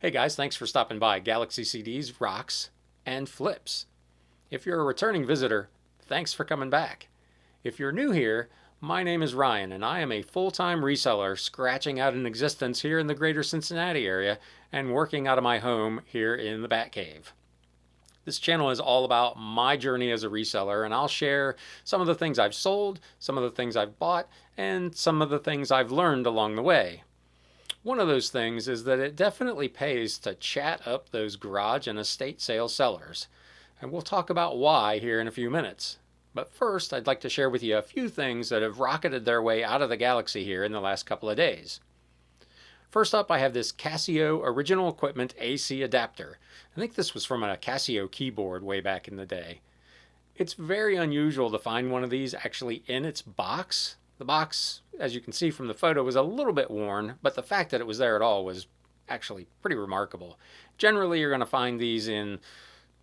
Hey guys, thanks for stopping by. Galaxy CDs, rocks, and flips. If you're a returning visitor, thanks for coming back. If you're new here, my name is Ryan and I am a full-time reseller scratching out an existence here in the greater Cincinnati area and working out of my home here in the Batcave. This channel is all about my journey as a reseller, and I'll share some of the things I've sold, some of the things I've bought, and some of the things I've learned along the way. One of those things is that it definitely pays to chat up those garage and estate sale sellers. And we'll talk about why here in a few minutes. But first, I'd like to share with you a few things that have rocketed their way out of the galaxy here in the last couple of days. First up, I have this Casio original equipment AC adapter. I think this was from a Casio keyboard way back in the day. It's very unusual to find one of these actually in its box. The box, as you can see from the photo, was a little bit worn, but the fact that it was there at all was actually pretty remarkable. Generally, you're going to find these in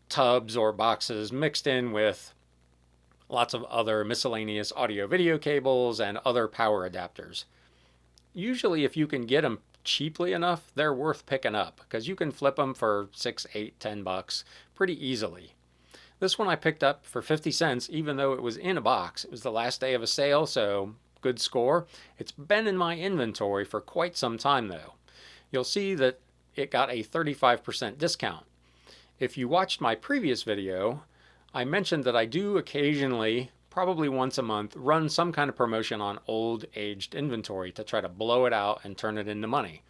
tubs or boxes mixed in with lots of other miscellaneous audio-video cables and other power adapters. Usually, if you can get them cheaply enough, they're worth picking up because you can flip them for $6, $8, $10 pretty easily. This one I picked up for 50 cents, even though it was in a box. It was the last day of a sale, so good score. It's been in my inventory for quite some time though. You'll see that it got a 35% discount. If you watched my previous video, I mentioned that I do occasionally, probably once a month, run some kind of promotion on old aged inventory to try to blow it out and turn it into money.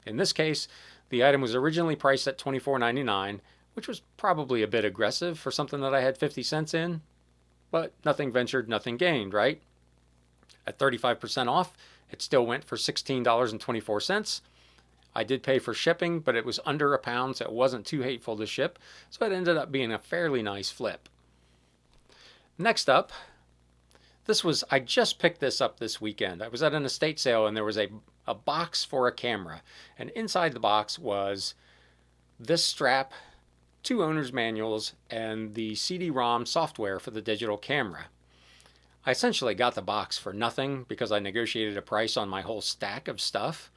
In this case, the item was originally priced at $24.99, which was probably a bit aggressive for something that I had 50 cents in, but nothing ventured, nothing gained, right? At 35% off, it still went for $16.24. I did pay for shipping, but it was under a pound, so it wasn't too hateful to ship, so it ended up being a fairly nice flip. Next up, I just picked this up this weekend. I was at an estate sale and there was a box for a camera, and inside the box was this strap, 2 owner's manuals, and the CD-ROM software for the digital camera. I essentially got the box for nothing because I negotiated a price on my whole stack of stuff.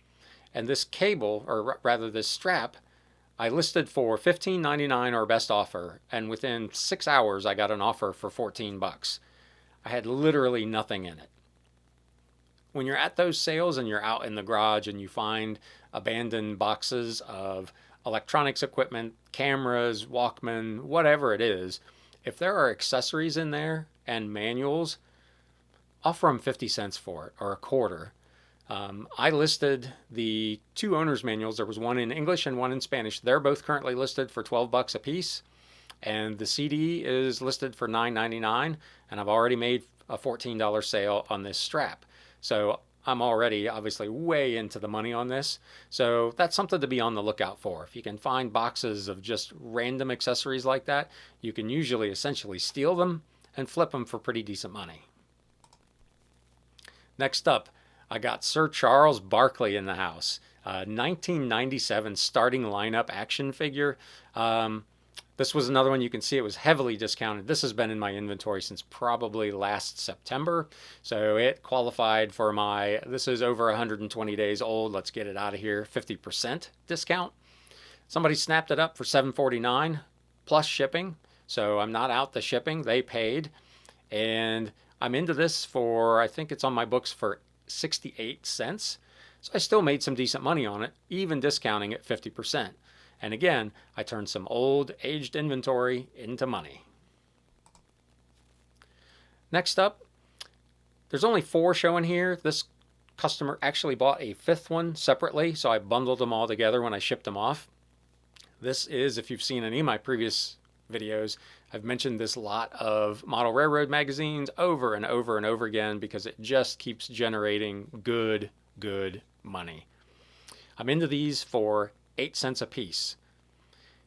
And this cable, or rather this strap, I listed for $15.99 or best offer, and within 6 hours I got an offer for $14. I had literally nothing in it. When you're at those sales and you're out in the garage and you find abandoned boxes of electronics equipment, cameras, Walkman, whatever it is, if there are accessories in there and manuals, offer them 50 cents for it or a quarter. I listed the 2 owner's manuals. There was one in English and one in Spanish. They're both currently listed for $12 a piece. And the CD is listed for $9.99. And I've already made a $14 sale on this strap. So I'm already obviously way into the money on this. So that's something to be on the lookout for. If you can find boxes of just random accessories like that, you can usually essentially steal them and flip them for pretty decent money. Next up, I got Sir Charles Barkley in the house. 1997 starting lineup action figure. This was another one you can see it was heavily discounted. This has been in my inventory since probably last September. So it qualified for this is over 120 days old. Let's get it out of here. 50% discount. Somebody snapped it up for $7.49 plus shipping. So I'm not out the shipping. They paid. And I'm into this for, I think it's on my books for 68 cents. So I still made some decent money on it, even discounting at 50%. And again, I turned some old, aged inventory into money. Next up, there's only 4 showing here. This customer actually bought a 5th one separately, so I bundled them all together when I shipped them off. This is, if you've seen any of my previous videos, I've mentioned this lot of model railroad magazines over and over and over again because it just keeps generating good money. I'm into these for 8 cents a piece.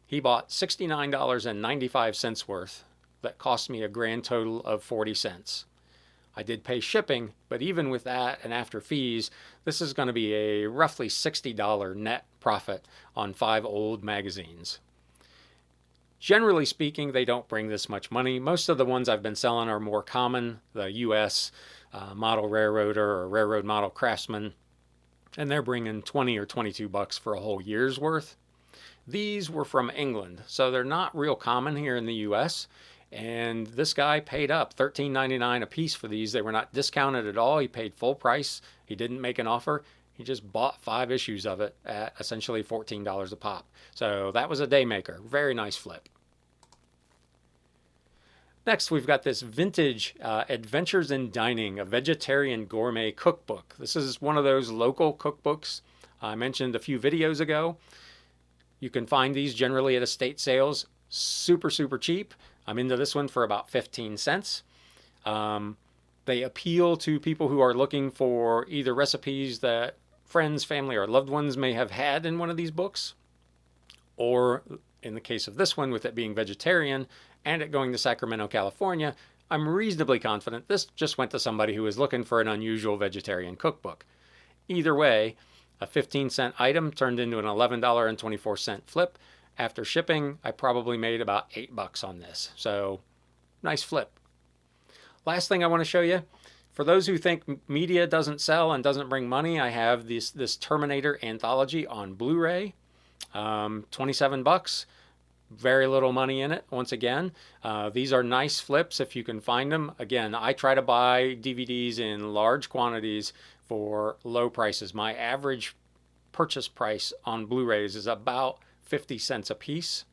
He bought $69.95 worth. That cost me a grand total of 40 cents. I did pay shipping, but even with that and after fees, this is going to be a roughly $60 net profit on 5 old magazines. Generally speaking, they don't bring this much money. Most of the ones I've been selling are more common, the U.S. Model Railroader or Railroad Model Craftsman, and they're bringing $20 or $22 for a whole year's worth. These were from England, so they're not real common here in the US. And this guy paid up $13.99 a piece for these. They were not discounted at all. He paid full price. He didn't make an offer. He just bought 5 issues of it at essentially $14 a pop. So that was a day maker. Very nice flip. Next, we've got this vintage Adventures in Dining, a vegetarian gourmet cookbook. This is one of those local cookbooks I mentioned a few videos ago. You can find these generally at estate sales, super, super cheap. I'm into this one for about 15 cents. They appeal to people who are looking for either recipes that friends, family, or loved ones may have had in one of these books, or in the case of this one, with it being vegetarian and it going to Sacramento, California, I'm reasonably confident this just went to somebody who was looking for an unusual vegetarian cookbook. Either way, a 15-cent item turned into an $11.24 flip. After shipping, I probably made about $8 on this. So, nice flip. Last thing I want to show you, for those who think media doesn't sell and doesn't bring money, I have this Terminator anthology on Blu-ray. $27. Very little money in it, once again. These are nice flips if you can find them. Again, I try to buy DVDs in large quantities for low prices. My average purchase price on Blu-rays is about 50 cents a piece.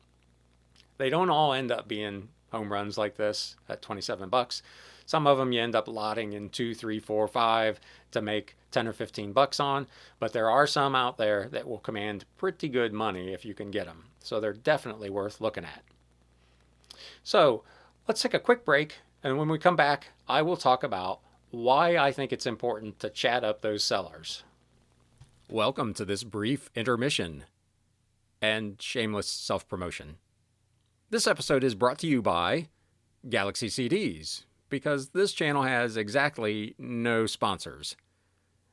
They don't all end up being home runs like this at $27. Some of them you end up lotting in 2, 3, 4, 5 to make 10 or 15 bucks on, but there are some out there that will command pretty good money if you can get them. So they're definitely worth looking at. So let's take a quick break, and when we come back, I will talk about why I think it's important to chat up those sellers. Welcome to this brief intermission and shameless self-promotion. This episode is brought to you by Galaxy CDs, because this channel has exactly no sponsors.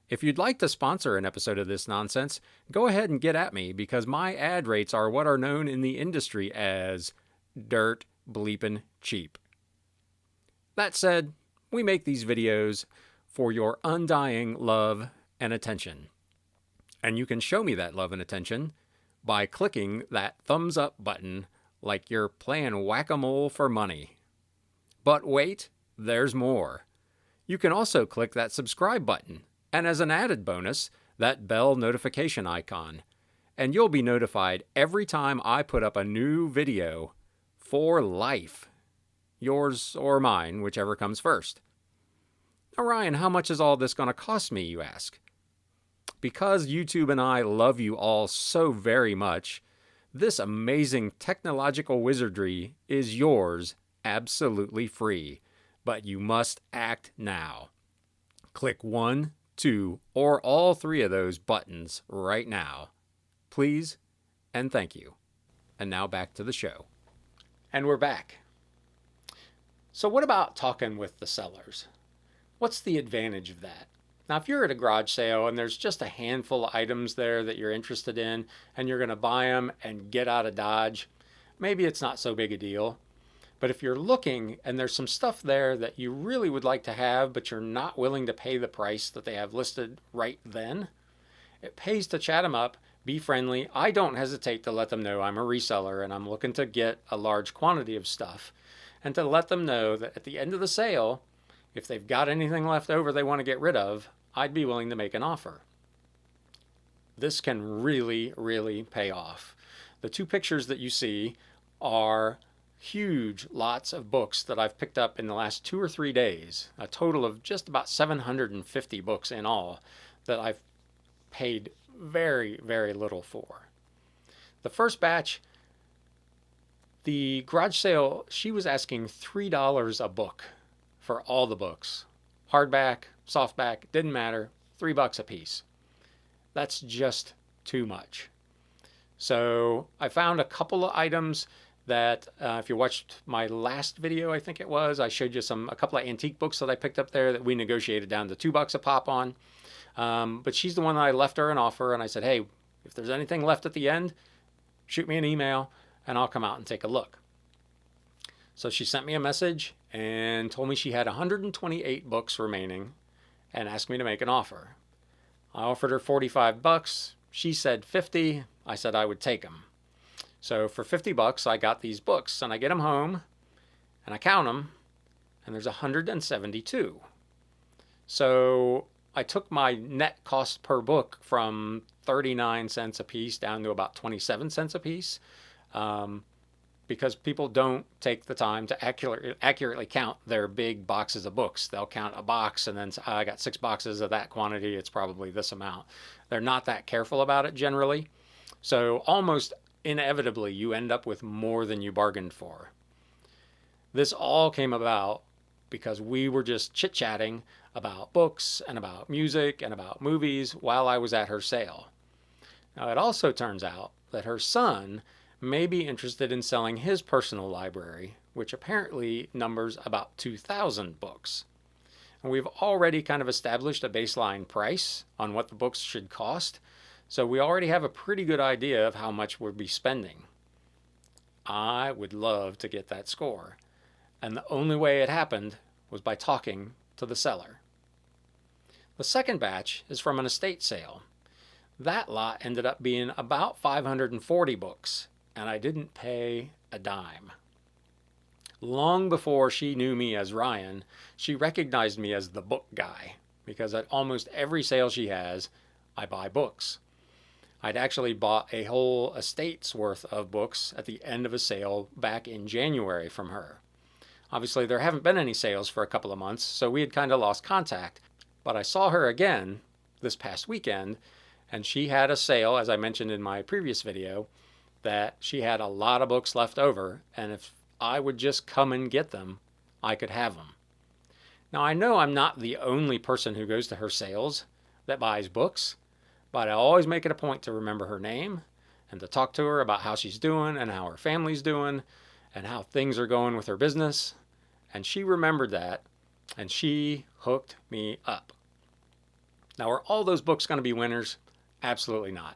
If you'd like to sponsor an episode of this nonsense, go ahead and get at me, because my ad rates are what are known in the industry as dirt bleepin' cheap. That said, we make these videos for your undying love and attention. And you can show me that love and attention by clicking that thumbs up button like you're playing whack-a-mole for money. But wait, there's more. You can also click that subscribe button, and as an added bonus, that bell notification icon, and you'll be notified every time I put up a new video for life. Yours or mine, whichever comes first. Now, Ryan, how much is all this going to cost me, you ask? Because YouTube and I love you all so very much, this amazing technological wizardry is yours absolutely free. But you must act now. Click 1, 2, or all 3 of those buttons right now. Please and thank you. And now back to the show. And we're back. So what about talking with the sellers? What's the advantage of that? Now, if you're at a garage sale and there's just a handful of items there that you're interested in and you're going to buy them and get out of Dodge, maybe it's not so big a deal. But if you're looking and there's some stuff there that you really would like to have, but you're not willing to pay the price that they have listed right then, it pays to chat them up, be friendly. I don't hesitate to let them know I'm a reseller and I'm looking to get a large quantity of stuff, and to let them know that at the end of the sale, if they've got anything left over they want to get rid of, I'd be willing to make an offer. This can really, really pay off. The 2 pictures that you see are huge lots of books that I've picked up in the last 2 or 3 days, a total of just about 750 books in all that I've paid very, very little for. The first batch, the garage sale, she was asking $3 a book for all the books. Hardback, softback, didn't matter, $3 a piece. That's just too much. So I found a couple of items that if you watched my last video, I think it was, I showed you a couple of antique books that I picked up there that we negotiated down to $2 a pop on. But she's the one that I left her an offer, and I said, hey, if there's anything left at the end, shoot me an email and I'll come out and take a look. So she sent me a message and told me she had 128 books remaining and asked me to make an offer. I offered her $45. She said $50. I said I would take them. So for 50 bucks, I got these books, and I get them home, and I count them, and there's 172. So I took my net cost per book from 39 cents a piece down to about 27 cents a piece, because people don't take the time to accurately count their big boxes of books. They'll count a box and then say, I got 6 boxes of that quantity, it's probably this amount. They're not that careful about it generally. So almost inevitably, you end up with more than you bargained for. This all came about because we were just chit-chatting about books and about music and about movies while I was at her sale. Now, it also turns out that her son may be interested in selling his personal library, which apparently numbers about 2,000 books. And we've already kind of established a baseline price on what the books should cost, so we already have a pretty good idea of how much we'll be spending. I would love to get that score, and the only way it happened was by talking to the seller. The second batch is from an estate sale. That lot ended up being about 540 books, and I didn't pay a dime. Long before she knew me as Ryan, she recognized me as the book guy, because at almost every sale she has, I buy books. I'd actually bought a whole estate's worth of books at the end of a sale back in January from her. Obviously, there haven't been any sales for a couple of months, so we had kind of lost contact. But I saw her again this past weekend, and she had a sale, as I mentioned in my previous video, that she had a lot of books left over, and if I would just come and get them, I could have them. Now, I know I'm not the only person who goes to her sales that buys books, but I always make it a point to remember her name and to talk to her about how she's doing and how her family's doing and how things are going with her business. And she remembered that, and she hooked me up. Now, are all those books going to be winners? Absolutely not.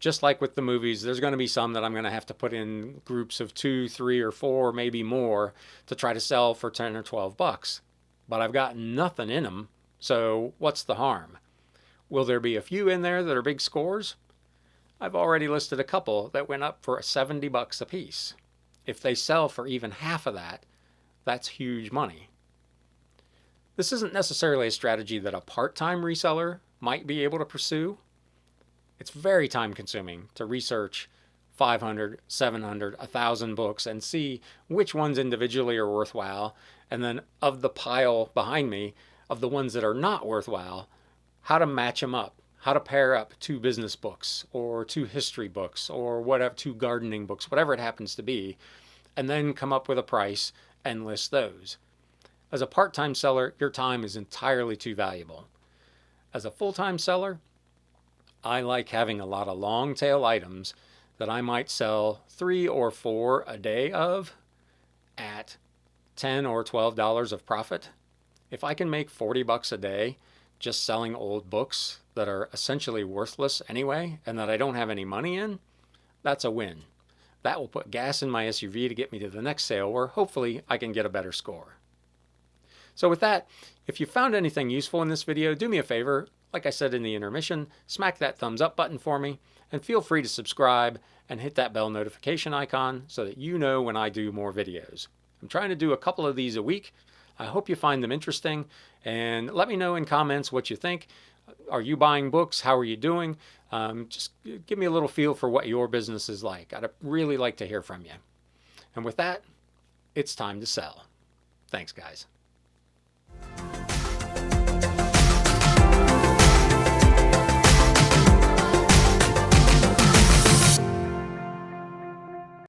Just like with the movies, there's going to be some that I'm going to have to put in groups of 2, 3, or 4, maybe more, to try to sell for 10 or 12 bucks. But I've got nothing in them, so what's the harm? Will there be a few in there that are big scores? I've already listed a couple that went up for 70 bucks a piece. If they sell for even half of that, that's huge money. This isn't necessarily a strategy that a part-time reseller might be able to pursue. It's very time-consuming to research 500, 700, 1,000 books and see which ones individually are worthwhile, and then of the pile behind me, of the ones that are not worthwhile, how to match them up, how to pair up 2 business books or 2 history books or whatever, 2 gardening books, whatever it happens to be, and then come up with a price and list those. As a part-time seller, your time is entirely too valuable. As a full-time seller, I like having a lot of long-tail items that I might sell 3 or 4 a day of at $10 or $12 of profit. If I can make 40 bucks a day just selling old books that are essentially worthless anyway and that I don't have any money in, that's a win. That will put gas in my SUV to get me to the next sale where hopefully I can get a better score. So with that, if you found anything useful in this video, do me a favor, like I said in the intermission, smack that thumbs up button for me, and feel free to subscribe and hit that bell notification icon so that you know when I do more videos. I'm trying to do a couple of these a week. I hope you find them interesting, and let me know in comments what you think. Are you buying books? How are you doing? Just give me a little feel for what your business is like. I'd really like to hear from you. And with that, it's time to sell. Thanks, guys.